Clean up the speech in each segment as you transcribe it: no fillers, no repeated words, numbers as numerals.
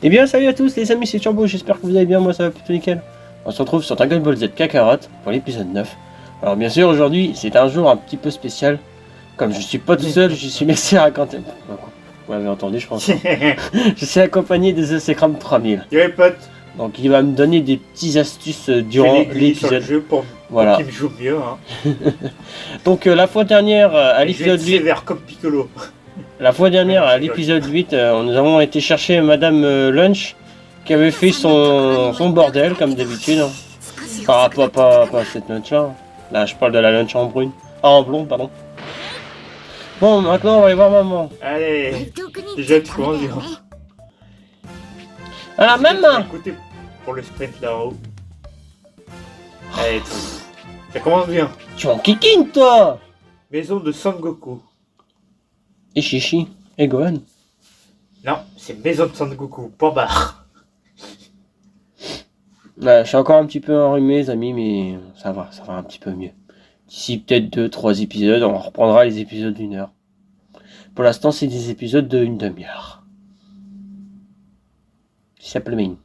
Eh bien salut à tous les amis, c'est Turbo, j'espère que vous allez bien, moi ça va plutôt nickel. On se retrouve sur Dragon Ball Z Kakarot pour l'épisode 9. Alors bien sûr aujourd'hui c'est un jour un petit peu spécial. Comme je suis pas tout seul, je suis laissé raconter. Vous l'avez entendu je pense. Je suis accompagné des EC-Cram 3000. Yo les potes. Donc il va me donner des petites astuces durant l'épisode. Voilà. Pour qu'il me joue mieux. Hein. Donc la fois dernière à l'épisode 8. Sévère comme Piccolo. La fois dernière, à l'épisode 8, nous avons été chercher Madame Lunch, qui avait fait son bordel, comme d'habitude. Hein. Pas cette lunch-là. Là, je parle de la lunch en brune. Ah, en blonde, pardon. Bon, maintenant, on va aller voir maman. Allez, déjà, tu commences bien. Alors, maman. Écoutez, pour le sprint là-haut. Allez, ça commence bien. Tu en kikines, toi. Maison de Sangoku. Et Chichi, et Gohan. Non, c'est Maison de Sangoku, point barre. Ouais, je suis encore un petit peu enrhumé, les amis, mais ça va un petit peu mieux. D'ici peut-être 2-3 épisodes, on reprendra les épisodes d'1 heure. Pour l'instant, c'est des épisodes de 1 demi-heure. Ça s'appelle Main.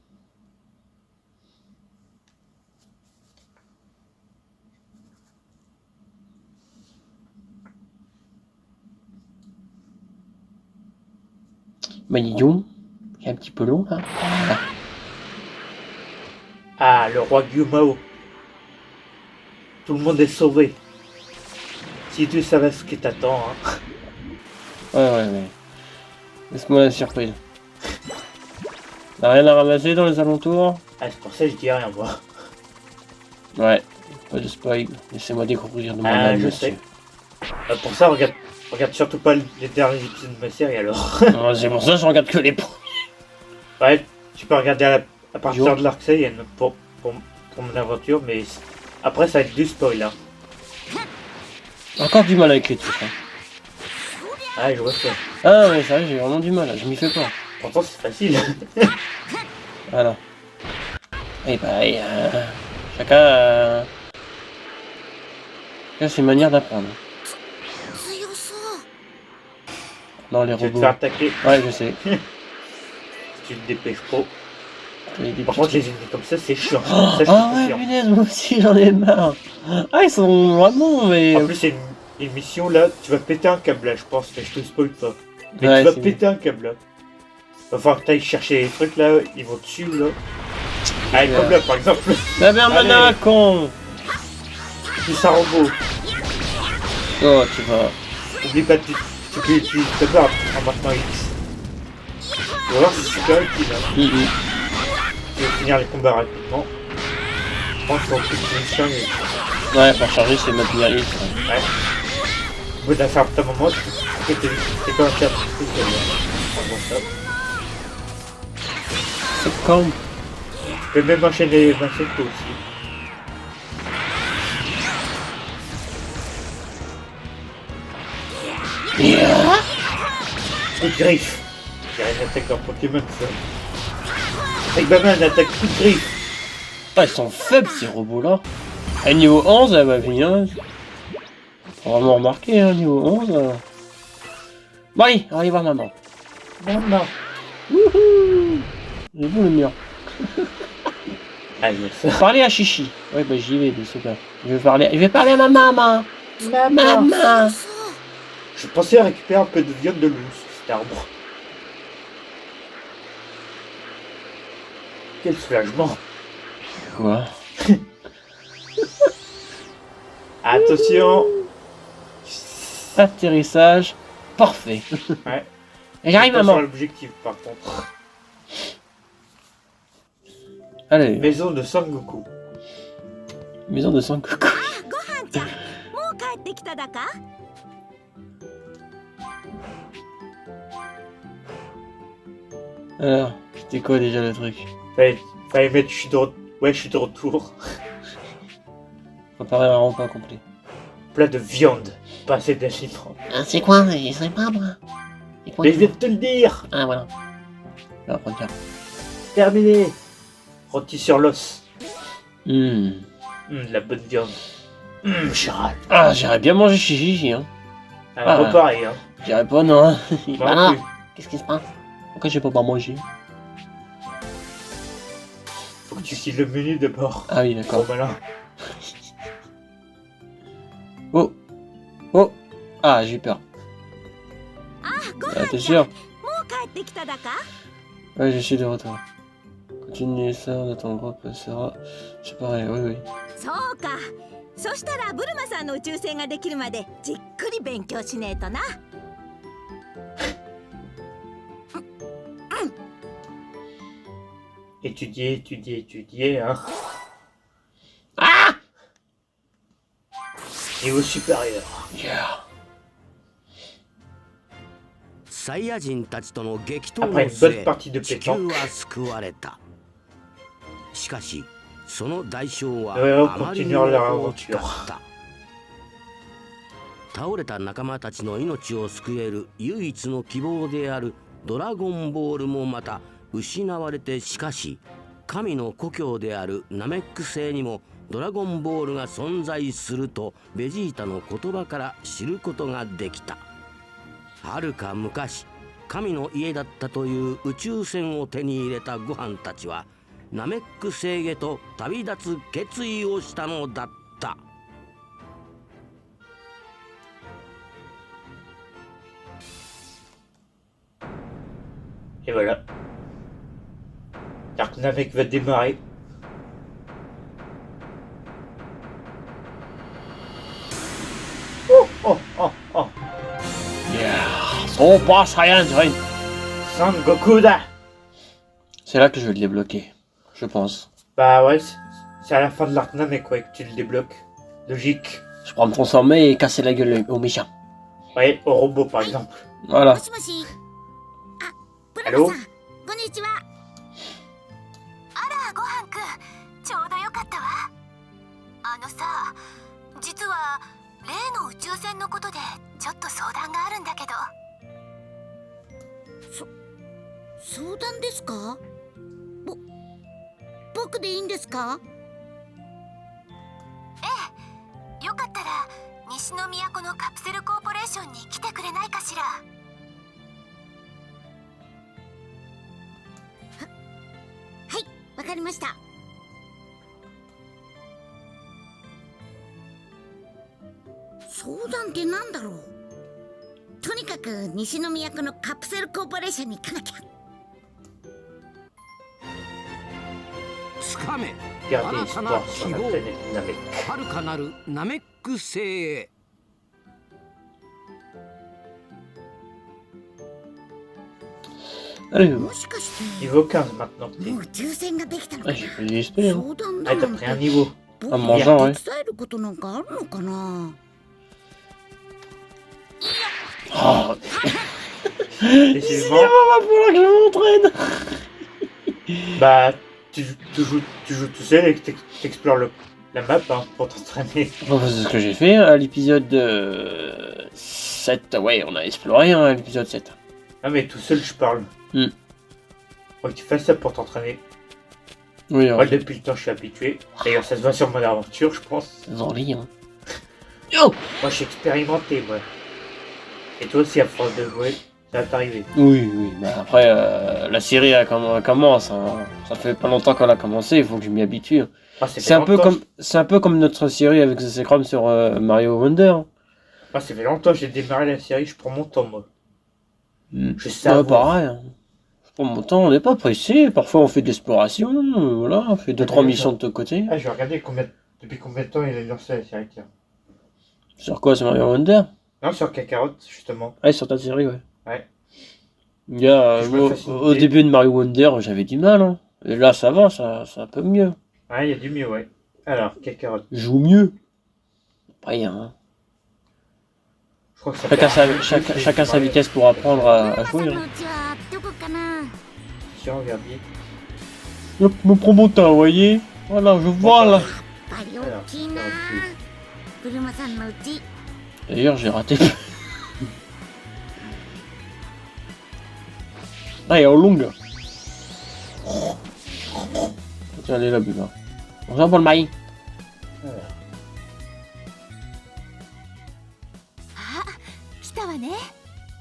Bah dis donc, c'est un petit peu long là. Ah, le roi Gyumao. Tout le monde est sauvé. Si tu savais ce qui t'attend, hein. Ouais. Laisse-moi la surprise. T'as rien à ramasser dans les alentours? Ah, c'est pour ça que je dis rien, moi. Ouais, pas de spoil. Laissez-moi découvrir de mon je sais. Pour ça, regarde surtout pas les derniers épisodes de ma série alors. Non, c'est pour ça que je regarde que les premiers. Ouais, tu peux regarder à partir de l'arc Saiyan pour mon aventure, mais après ça va être du spoil là. Encore du mal avec les trucs. Hein. Ah, je vois ça. Ah ouais, c'est vrai, j'ai vraiment du mal, je m'y fais pas. Pourtant c'est facile. Voilà. Et bah, chacun ses manières d'apprendre. Non, les Tu vas te robots. faire attaquer. Ouais, je sais. Si tu te dépêches pas. Par contre, les ennemis comme ça, c'est chiant. Ah ouais, punaise, moi aussi j'en ai marre. Ah, ils sont vraiment, mais. En plus, c'est une mission là, tu vas péter un câble là, je pense, mais je te spoil pas. Mais ouais, tu vas péter un câble là. Va falloir que tu ailles chercher les trucs là, ils vont dessus là. Allez, comme là par exemple. La merde, maintenant, con. C'est un robot. Oh, tu vas. Oublie pas, tu peux utiliser ta barre en maintenant X. Tu vas voir, c'est super utile. Hein. Tu vas finir les combats rapidement. Je pense qu'on peut finir charger. Ouais, pour charger, c'est maintenir X. Ouais. Au bout d'un certain moment, tu peux quand même faire tout ce que C'est con. Tu peux même enchaîner les insectes aussi. Coup de griffe. Il y a une attaque dans Pokémon ça. Avec Batman, attaque coup de griffe. Ah, ils sont faibles ces robots là. À niveau 11, elle va venir. Faut vraiment remarquer, hein, niveau 11. Bon, allez, on va aller voir maman. Maman. Wouhou. J'ai vu le mur. Ah, ça. Parler à Chichi. Ouais, bah j'y vais, c'est super. Je vais parler à ma maman. Maman. Je pensais récupérer un peu de viande de loup sur cet arbre. Quel soulagement. Quoi? Attention. Atterrissage parfait. Ouais. Et j'arrive maman. Sur l'objectif par contre. Allez. Maison de Sangoku. Maison de Sangoku. Alors, c'était quoi déjà le truc? Fallait mettre je suis de retour. Préparer un repas complet. Plat de viande, pas assez d'acidement. Ah, c'est quoi? Je sais pas moi. Mais je vais te le dire. Ah voilà. Alors, regarde. Terminé. Rôti sur l'os. La bonne viande. Charal. Ah, j'irais bien manger chez Gigi, hein. Ah, pareil, hein. J'irais pas, non. Moi non plus. Qu'est-ce qui se passe? Pourquoi j'ai pas manger? Tu quittes le menu d'abord. Ah oui, Trop d'accord. malin. Oh. Oh. Ah, j'ai eu peur. Ah, t'es sûr? もう帰ってきただか？ Ouais, je suis de retour. Continue ça, de ton groupe sera... C'est pareil, oui, oui. そうか。そしたらブルマさんの宇宙船ができるまでじっくり勉強しねえとな。Étudier, étudier, étudier, hein. Ah! Niveau supérieur. Yeah. サイヤ人たちとの激闘 Après の une bonne 末 partie de 地球 pétanque. は救われた。しかしその代償は Nous allons あまり continuer にも leur 大きか aventure. った。倒れた仲間たちの命を救える唯一の希望であるドラゴンボールもまた失われて、しかし神の故郷であるナメック星にもドラゴンボールが存在するとベジータの言葉から知ることができた。はるか昔、神の家だったという宇宙船を手に入れたゴハンたちはナメック星へと旅立つ決意をしたのだった。Et voilà. Dark Namek va démarrer. Oh, oh, oh, oh. Yeah. Super Saiyan. Son Goku da. C'est là que je vais le débloquer, je pense. Bah ouais, c'est à la fin de l'arc Namek ouais, que tu le débloques. Logique. Je pourrais me transformer et casser la gueule aux méchants. Ouais, au robot par exemple. Voilà. もしもし。あ、ブラ Allô マさん、こんにちは。あら、ごはんくん、ちょうどよかったわ。あのさ、実は例の宇宙船のことでちょっと相談があるんだけど。相談ですか？僕でいいんですか？ええ、よかったら西の都のカプセルコーポレーションに来てくれないかしら。はい、わかりました。相談ってなんだろう。とにかく西の都のカプセルコーポレーションに行かなきゃ。つかめ Gardez 新たな espoir 希 sur la 望。 planète Namek. 遥かなるナメック星へ。Allez, もしかして Niveau 15 maintenant. もう宇宙船ができたのか ah, j'ai pris du XP, hein. 相談 Ah, だ t'as なん pris て un niveau. 僕 En に mangeant, ouais. 手伝えることなんかあるのかな。 Oh, Décidément. il va falloir que je m'entraîne. Bah, tu joues tout seul et que t'explores la map hein, pour t'entraîner. Bon, c'est ce que j'ai fait à l'épisode 7. Ouais, on a exploré hein, à l'épisode 7. Ah mais tout seul je parle. Hmm. Faut que tu fasses ça pour t'entraîner. Oui, Moi ouais. depuis le temps je suis habitué. D'ailleurs ça se voit sur mon aventure je pense. Dans le lit, hein. Yo! Moi je suis expérimenté moi. Et toi aussi à force de jouer, ça va t'arriver. Oui, oui. Bah, après, la série elle commence. Hein. Ça fait pas longtemps qu'elle a commencé, il faut que je m'y habitue. Hein. Ah, C'est un peu comme notre série avec The Secret sur Mario Wonder. Hein. Ah, ça fait longtemps que j'ai démarré la série, je prends mon temps moi. Je sais. Ouais, pareil. Hein. Je prends mon temps, on n'est pas pressé. Parfois, on fait de l'exploration. Voilà, on fait 2-3 missions de ton côté. Ah, je vais regarder depuis combien de temps il a lancé la série, tiens. Sur quoi, sur Mario Wonder? Non, sur Kakarot, justement. Ah, sur ta série, ouais. Ouais. Il y a, Je me fascine. au début de Mario Wonder, j'avais du mal. Hein. Et là, ça va, c'est un peu mieux. Ouais, il y a du mieux, ouais. Alors, Kakarot. Je joue mieux. Après, hein. Je crois que ça Chacun fait chacun sa vitesse pour apprendre à jouer. の Hein. うちはどこかな。 Sur Verbier. Hop, me prends mon temps, vous voyez? Voilà, je vois là. やっぱり大きいな。ブルマさんのうち。 D'ailleurs, j'ai raté. Ah, il est en longue. Tiens, allez là, Buma. On s'en pour le maïs. あ、来たわね。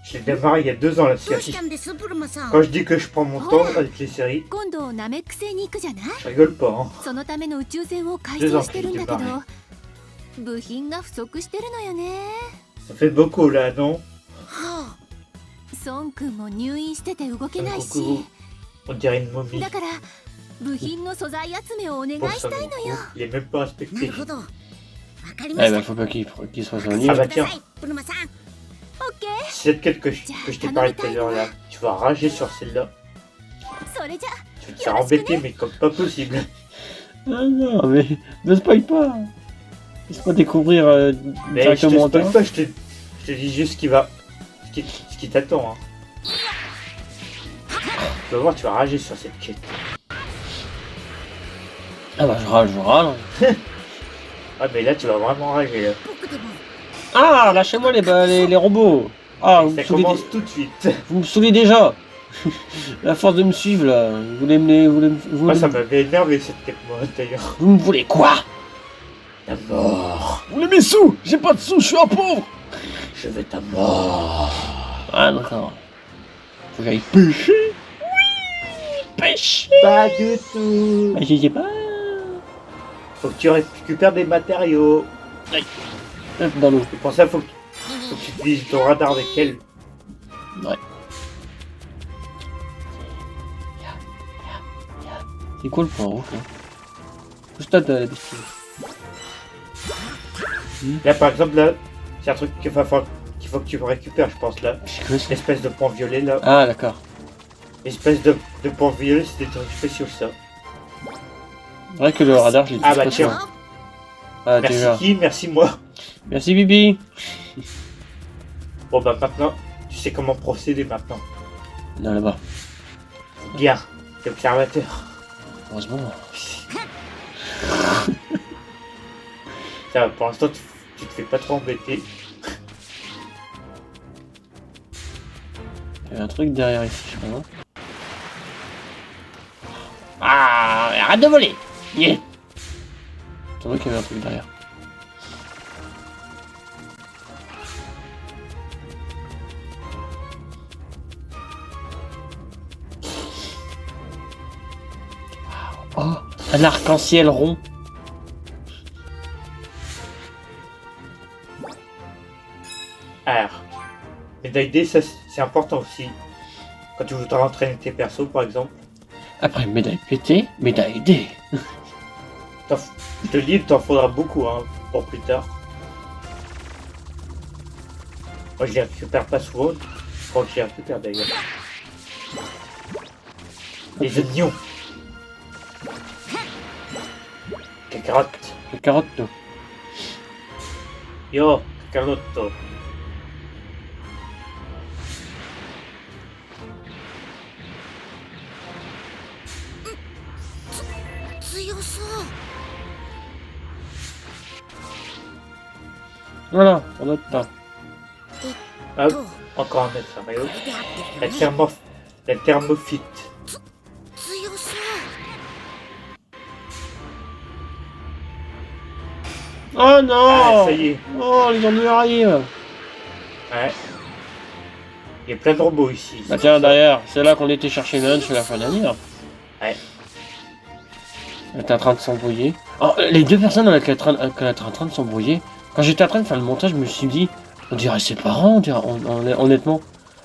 Je J'ai démarré il y a 2 ans la どうし série. たんですブルマさん Quand je dis que je prends mon temps avec les séries, 今度ナメック星に行くじゃない je rigole pas. Hein. そのための宇宙船を改装してるんだけどデザイン部品が不足してるのよね Ça fait beaucoup là, non? はあ孫くんも入院してて動けないし On dirait une momie. だから部品の素材集めをお願い Pour し ça, たいのよ il est même pas な respecté. るほどわかり Eh まし ben, た faut pas qu'il soit 任 soigné. あ せ bah てくださいブルマさん OK Cette quête que je t'ai parlé tout à l'heure là, tu vas rager sur celle-là. それじゃ Tu vas te faire embêter, mais comme pas possible. Ah non, mais ne spoil pas. Laisse-moi découvrir Mais je te directement spoil toi. pas, je te dis juste ce qui va. Ce qui t'attend. Hein. Tu vas voir, tu vas rager sur cette quête. Ah bah je râle, je râle. Ah, mais là, tu vas vraiment rager. Là. 僕でも Ah, lâchez-moi les robots. Ah, Et vous me, ça saoulez commence tout de suite. vous me saoulez déjà. La force de me suivre là. Vous voulez me... Moi, ça m'avait énervé cette quête, moi, d'ailleurs. Vous me voulez quoi? Ta mort. Vous voulez mes sous? J'ai pas de sous, je suis un pauvre. Je veux ta mort. Ah d'accord. Faut que j'aille pêcher. Oui, pêcher. Pas du tout. Bah, je sais pas. Faut que tu récupères des matériaux. Hop, dans l'eau. Et pour ça, faut que tu utilises ton radar avec elle. Ouais. C'est quoi le point rouge là? Stade de la bestiole. Là, par exemple, là, c'est un truc qu'il faut que tu récupères, je pense, là. C'est quoi ça? L'espèce de point violet, là. Ah d'accord. L'espèce de point violet, c'est des trucs spéciaux, ça. C'est vrai que le radar, je l'ai Ah tous bah pas tiens. sur. Ah Merci déjà. qui? Merci moi. Merci Bibi. Bon bah maintenant, tu sais comment procéder maintenant. Non là-bas. Bien, l'observateur. Heureusement. Ça va, pour l'instant, tu te fais pas trop embêter. Il y a un truc derrière ici, je crois. Ah, arrête de voler. Yeah. C'est vrai qu'il y avait un truc derrière. Oh, un arc-en-ciel rond. Alors, médaille D, ça c'est important aussi. Quand tu voudras entraîner tes persos, par exemple. Après médaille pétée, médaille D. Je te le dis, il t'en faudra beaucoup hein, pour plus tard. Moi, je les récupère pas souvent. Je crois que je les récupère d'ailleurs. Les oignons. Les carottes. Le carotte, non. Yo, carotto. Voilà, on note pas. Ah, encore un autre Mario. La thermophite. Oh non. Ah, ça y est. Oh, les ennuis arrivent. Ouais. Il y a plein de robots ici. Bah tiens, derrière, c'est là qu'on était chercher lunch à la fin de l'année. Ouais. Elle était en train de s'embrouiller. Oh, les deux personnes avec lesquelles elle était en train de s'embrouiller, quand j'étais en train de faire le montage, je me suis dit, on dirait ses parents, honnêtement.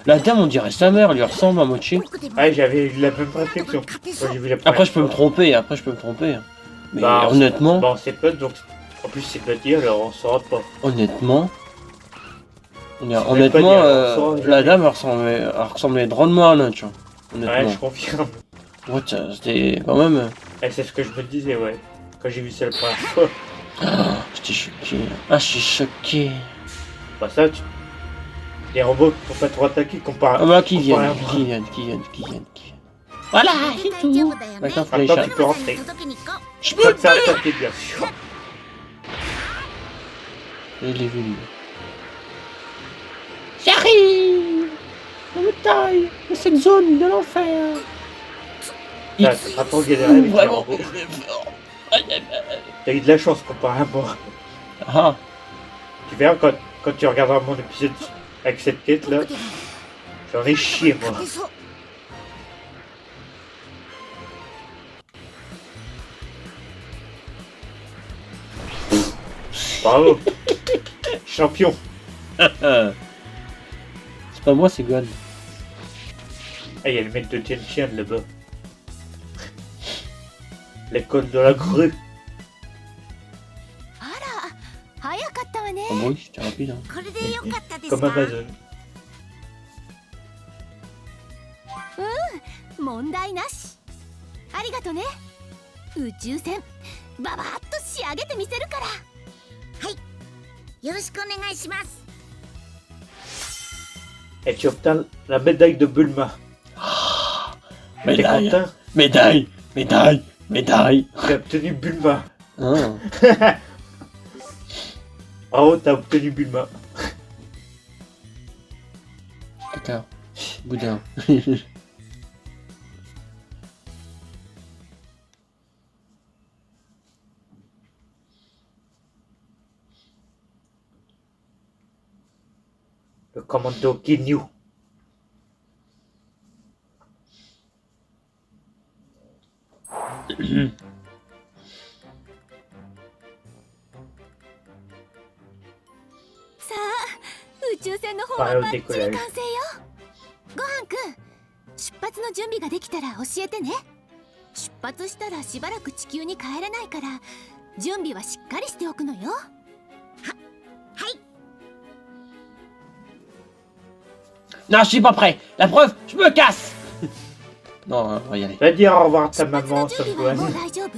La dame, on dirait sa mère, elle lui ressemble à moitié. Ouais, j'avais eu la même réflexion. Quand j'ai vu la Après, je peux me première fois. tromper, Mais Bah, honnêtement, Bon, c'est potes, donc en plus c'est pas dit, alors on saura pas. honnêtement, pas dit, honnêtement, alors, on saura la jamais. dame, elle ressemblait drôlement à lunch. Hein, Ouais, honnêtement. je confirme. Ouais, c'était quand même... Ouais, c'est ce que je me disais, ouais. Quand j'ai vu ça la première fois. J'étais choqué. Ah, je suis choqué. Bah ça, les robots qui vont pas trop attaquer comparé Ah bah, qui comparé à viennent, moi. qui viennent. Voilà, c'est tout. Maintenant, faut les Attends, chats. tu peux rentrer. Je Pas te faire attaquer, bien sûr. Je l'ai vu, lui. J'arrive. On me taille dans cette zone de l'enfer. Ça sera trop galéré avec les Vraiment. robots. T'as eu de la chance comparé à moi. Ah, Tu verras quand tu regarderas mon épisode avec cette quête là, J'en ai chié, moi. 勝てそう。 Bravo. Champion. C'est pas moi, c'est Gohan. Ah, il y a le mec de Tien là-bas. L'école de la grue. あら、早かったわね。 Ah bon, oui, c'était rapide. Hein. これでよかったです Comme か。 Amazon. 問題なし。ありがとね。宇宙船ババッと仕上げてみせるから。はい、よろしくお願いします。 Et tu obtiens la médaille de Bulma. T'es Médaille, content? médaille, médaille, médaille. Tu as obtenu Bulma. Ah. Oh, t'as obtenu Bulma. Caca. Boudin. Le commando Ginyu.さあ、宇宙船の方はバッチリ完成よ。ごはんくん、出発の準備ができたら教えてね。出発したらしばらく地球に帰れないから、準備はしっかりしておくのよ。はい。 Non, je suis pas prêt. La preuve, je me casse. Non, on va y aller. Va dire au revoir à ta 出発 maman, の準 Son 備はもう Gohan. 大丈夫？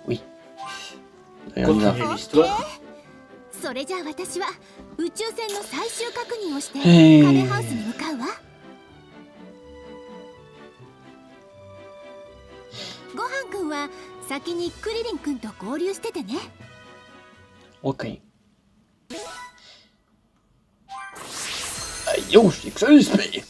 Oui. Allez, on y va. Continue l'histoire. それじゃあ私は宇宙船の最終確認をしてへーカメハウスに向かうわ。ごはんくんは先にクリリンくんと合流しててね。 Ok. Aïe, oh, c'est que ça suspect.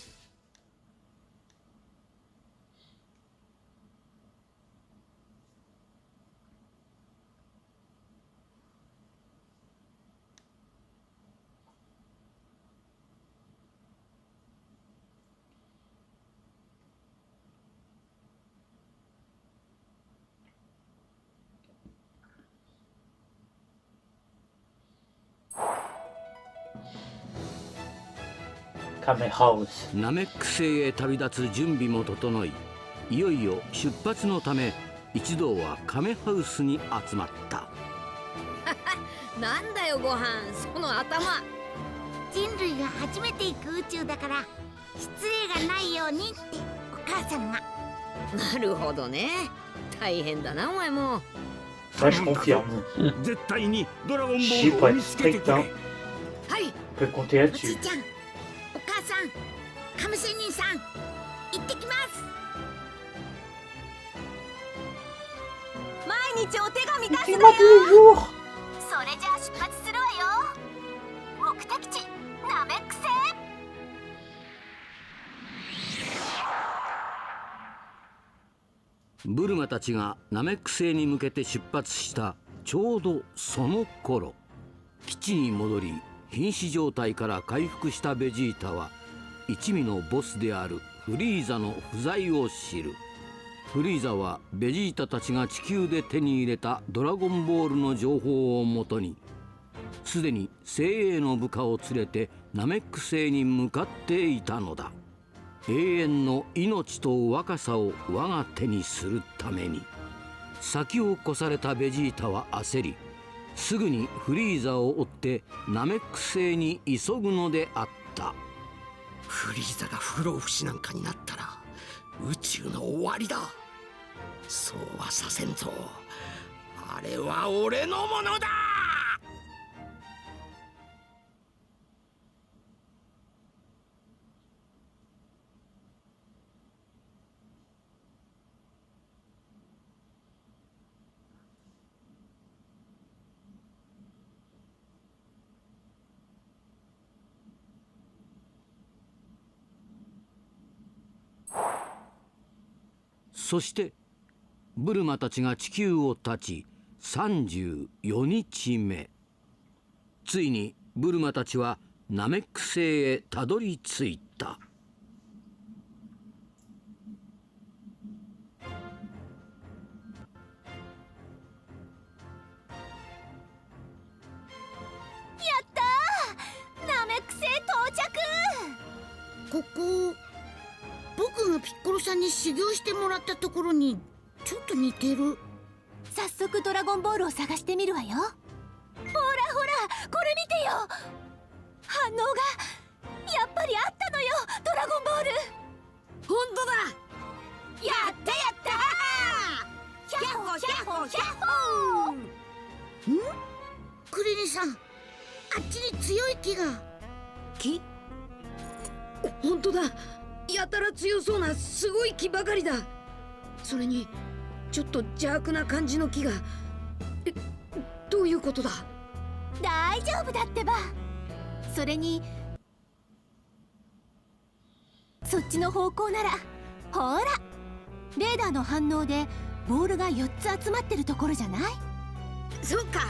Kame House. ナメック星へ旅立つ準備も整い、いよいよ出発のため一同はカメハウスに集まった。なんだよごはん、その頭。人類が初めて行く宇宙だから失礼がないようにってお母さんが。なるほどね。大変だなお前も。 Ça, je confirme. 絶対にドラゴンボ Je ー suis ルを pas 見つけて strict, くれ。 hein. はい。 On peut compter おじ là-dessus. いちゃん、お母さん、カム仙人さん、行ってきます。毎日お手紙出すのよ。それじゃあ出発するわよ。目的地ナメック星。ブルマたちがナメック星に向けて出発したちょうどその頃、基地に戻り瀕死状態から回復したベジータは一味のボスであるフリーザの不在を知る。フリーザはベジータたちが地球で手に入れたドラゴンボールの情報をもとに、すでに精鋭の部下を連れてナメック星に向かっていたのだ。永遠の命と若さを我が手にするために。先を越されたベジータは焦り、すぐにフリーザを追ってナメック星に急ぐのであった。フリーザが不老不死なんかになったら宇宙の終わりだ。そうはさせんぞ。あれは俺のものだ。そしてブルマたちが地球を立ち34日目、ついにブルマたちはナメック星へたどり着いた。ナメック星到着。ここ僕がピッコロさんに修行してもらったところにちょっと似てる。早速ドラゴンボールを探してみるわよ。ほらほら、これ見てよ。反応がやっぱりあったのよ、ドラゴンボール。本当だ。やったやったー。ヒャッホヒャッホヒャッホー。クリリンさん、あっちに強い木が。木？本当だ。やたら強そうなすごい木ばかりだ。それにちょっと邪悪な感じの木が。どういうことだ？大丈夫だってば。それにそっちの方向ならほら、レーダーの反応でボールが4つ集まってるところじゃない？そっか、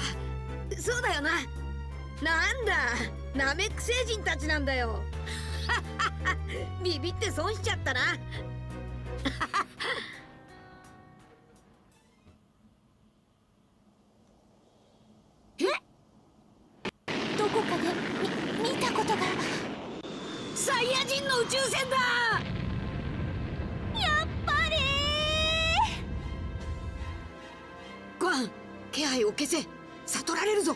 そうだよな。なんだ、ナメック星人たちなんだよ。ビビって損しちゃったな。どこかで見たことが。サイヤ人の宇宙船だ。やっぱりゴアン、気配を消せ。悟られるぞ。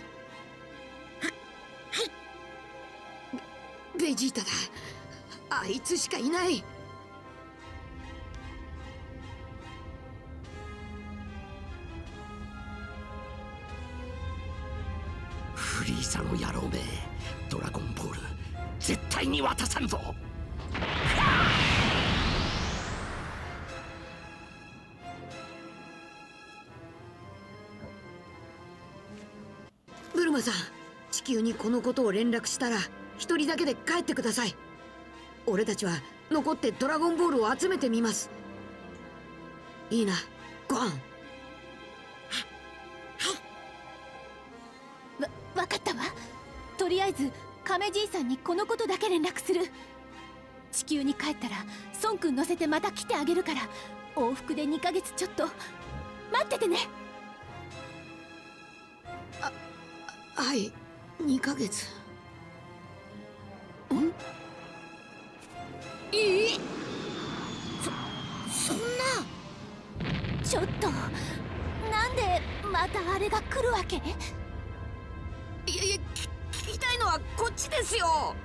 ベジータだ。あいつしかいない。フリーザの野郎め、ドラゴンボール絶対に渡さんぞ。ブルマさん、地球にこのことを連絡したら一人だけで帰ってください。俺たちは残ってドラゴンボールを集めてみます。いいな、ゴアン。わかったわ。とりあえず亀じいさんにこのことだけ連絡する。地球に帰ったら孫くん乗せてまた来てあげるから、往復で2ヶ月ちょっと待っててね。はい、2ヶ月。いい？そんな。ちょっと、なんでまたあれが来るわけ？いやいや、聞きたいのはこっちですよ。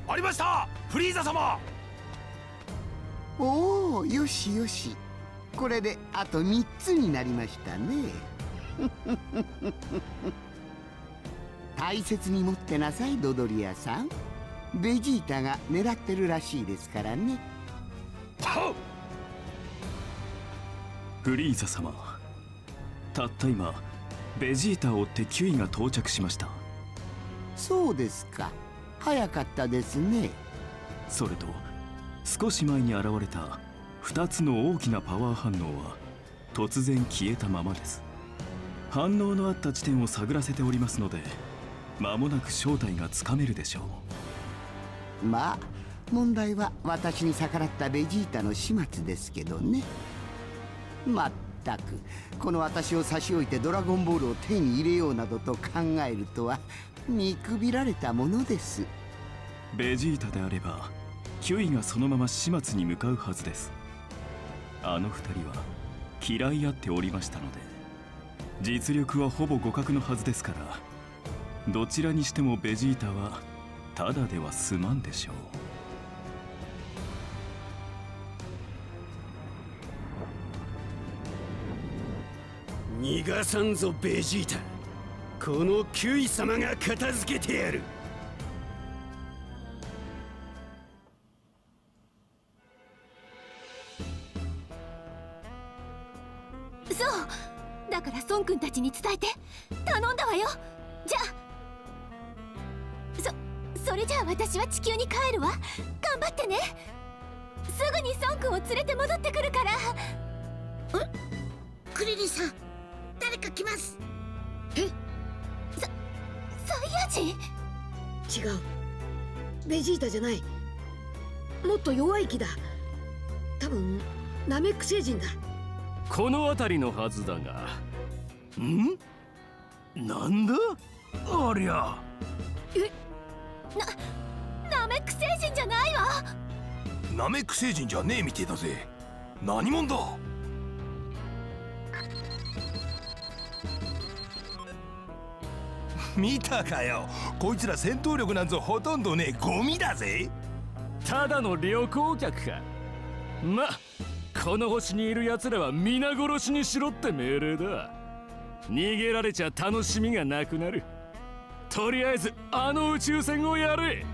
ありました、フリーザ様。おお、よしよし。これであと3つになりましたね。大切に持ってなさい、ドドリアさん。ベジータが狙ってるらしいですからね。フリーザ様、たった今ベジータを追ってキュイが到着しました。そうですか、早かったですね。それと少し前に現れた2つの大きなパワー反応は突然消えたままです。反応のあった地点を探らせておりますので、間もなく正体がつかめるでしょう。まあ問題は私に逆らったベジータの始末ですけどね。まったく、この私を差し置いてドラゴンボールを手に入れようなどと考えるとは見くびられたものです。ベジータであればキュイがそのまま始末に向かうはずです。あの2人は嫌い合っておりましたので、実力はほぼ互角のはずですから、どちらにしてもベジータはただでは済まんでしょう。逃がさんぞベジータ。このキュイ様が片付けてやる。そうだから、孫くんたちに伝えて。頼んだわよ。じゃあそれじゃあ私は地球に帰るわ。頑張ってね。すぐに孫君を連れて戻ってくるから。クリリンさん、誰か来ます。サイヤ人。違う、ベジータじゃない。もっと弱い木だ。多分ナメック星人だ。この辺りのはずだが。なんだありゃ。ナメック星人じゃないわ。ナメック星人じゃねえみてえだぜ。何者だ。見たかよ、こいつら戦闘力なんぞほとんどねえゴミだぜ。ただの旅行客か。ま、この星にいる奴らは皆殺しにしろって命令だ。逃げられちゃ楽しみがなくなる。とりあえずあの宇宙船をやれ。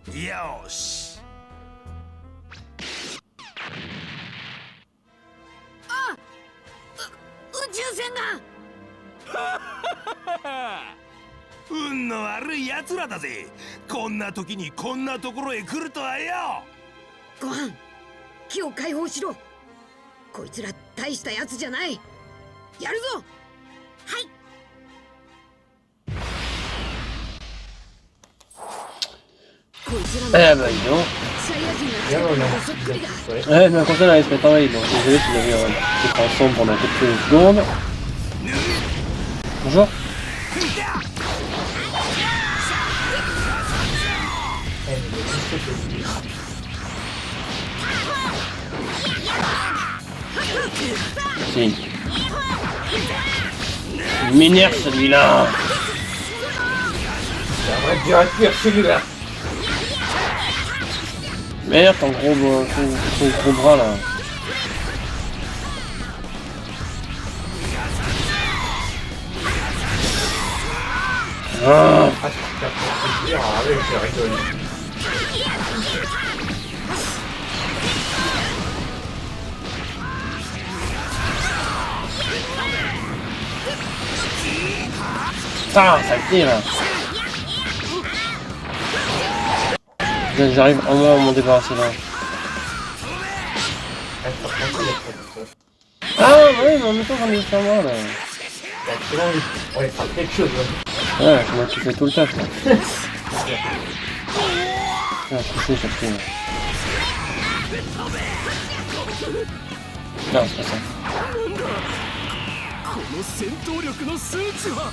よし。宇宙船が。運の悪い奴らだぜ。こんな時にこんなところへ来るとはよ。ご飯、木を解放しろ。こいつら大したやつじゃない。やるぞ。はい。こいつらの Eh bah dis donc. サイヤ人が来た時とそっくりだ。 Ouais, mais quand ça la respect pareil, donc désolé si vous avez un petit ensemble pendant quelques secondes. Bonjour. Si. Il m'énerve celui-là. J'aimerais bien être celui-là. Merde, ton gros bras là. Ah. Allez, je rigole. Putain, ça tire là. J'arrive au moins à m'en débarrasser là. Ah ouais, mais en même temps j'en ai sur moi là. On va faire quelque chose. Ouais, c'est moi qui fais tout le taf là. Ah, touché surtout. Non, c'est pas ça. この戦闘力の数値は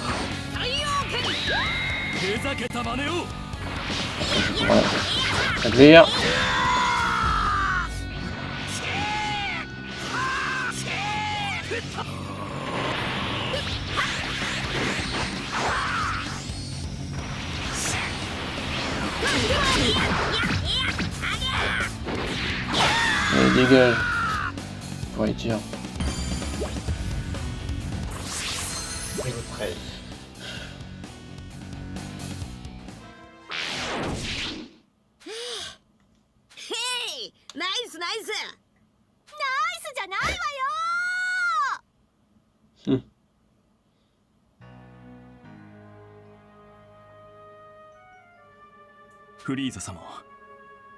太陽拳。ふざけた真似を。Voilà. Ça vire. Allez, dégage. Pour les tirs. Niveau 13. Hey! ナイスナイス。ナイスじゃないわよ。フリーザ様、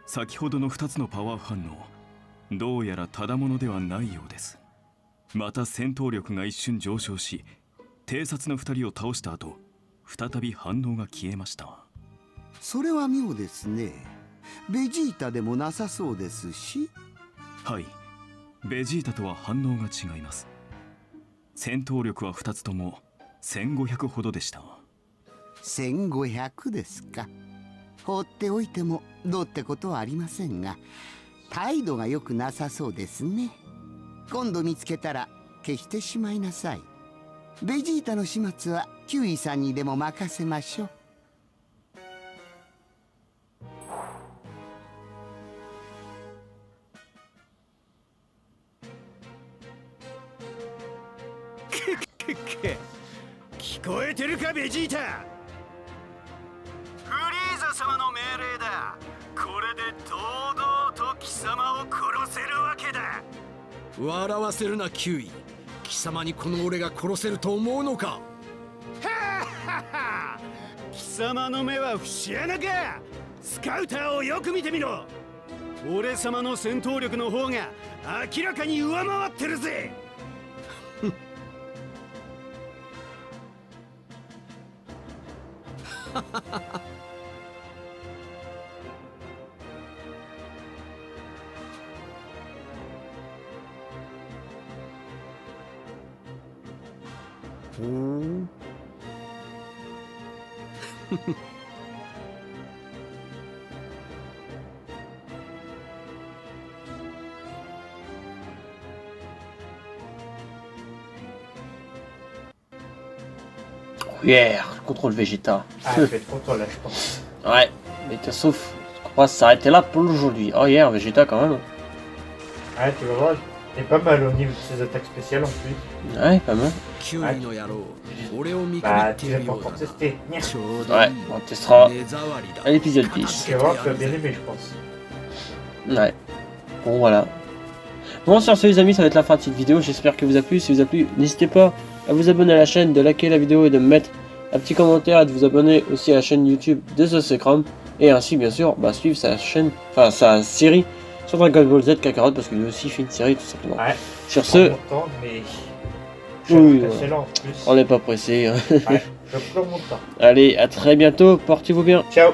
先ほどの2つのパワー反応、どうやらただものではないようです。また戦闘力が一瞬上昇し、偵察の2人を倒した後、再び反応が消えました。それは妙ですね。ベジータでもなさそうですし。はい、ベジータとは反応が違います。戦闘力は2つとも1500ほどでした。1500ですか。放っておいてもどうってことはありませんが、態度が良くなさそうですね。今度見つけたら消してしまいなさい。ベジータの始末はキュウイさんにでも任せましょう。聞こえてるかベジータ。フリーザ様の命令だ。これで堂々と貴様を殺せるわけだ。笑わせるなキュウイ。貴様にこの俺が殺せると思うのか。貴様の目は節穴か。スカウターをよく見てみろ。俺様の戦闘力の方が明らかに上回ってるぜ。ほう。Yeah, le contrôle Vegeta. Ah, je vais être content là, je pense. Ouais, mais sauf qu'on va s'arrêter là pour aujourd'hui. Oh, yeah, Vegeta quand même. Ouais, tu vas voir, il est pas mal au niveau de ses attaques spéciales en plus. Ouais, pas mal. Bah, tu vas pas encore tester. Ouais, on testera à l'épisode 10. Tu vas voir, tu vas bien aimer, je pense. Ouais. Bon, voilà. Bon, sur ce, les amis, ça va être la fin de cette vidéo. J'espère que vous a plu. Si vous a plu, n'hésitez pas à vous abonner à la chaîne, de liker la vidéo et de me mettre un petit commentaire et de vous abonner aussi à la chaîne YouTube de The Secret. Et ainsi, bien sûr, bah, suivre sa chaîne, enfin sa série sur Dragon Ball Z Kakarot parce qu'il a aussi fait une série tout simplement. Ouais. Sur ce, longtemps, mais... oui, c'est lent, en plus. on n'est pas pressé. Ouais, je pleure mon temps. Allez, à très bientôt. Portez-vous bien. Ciao.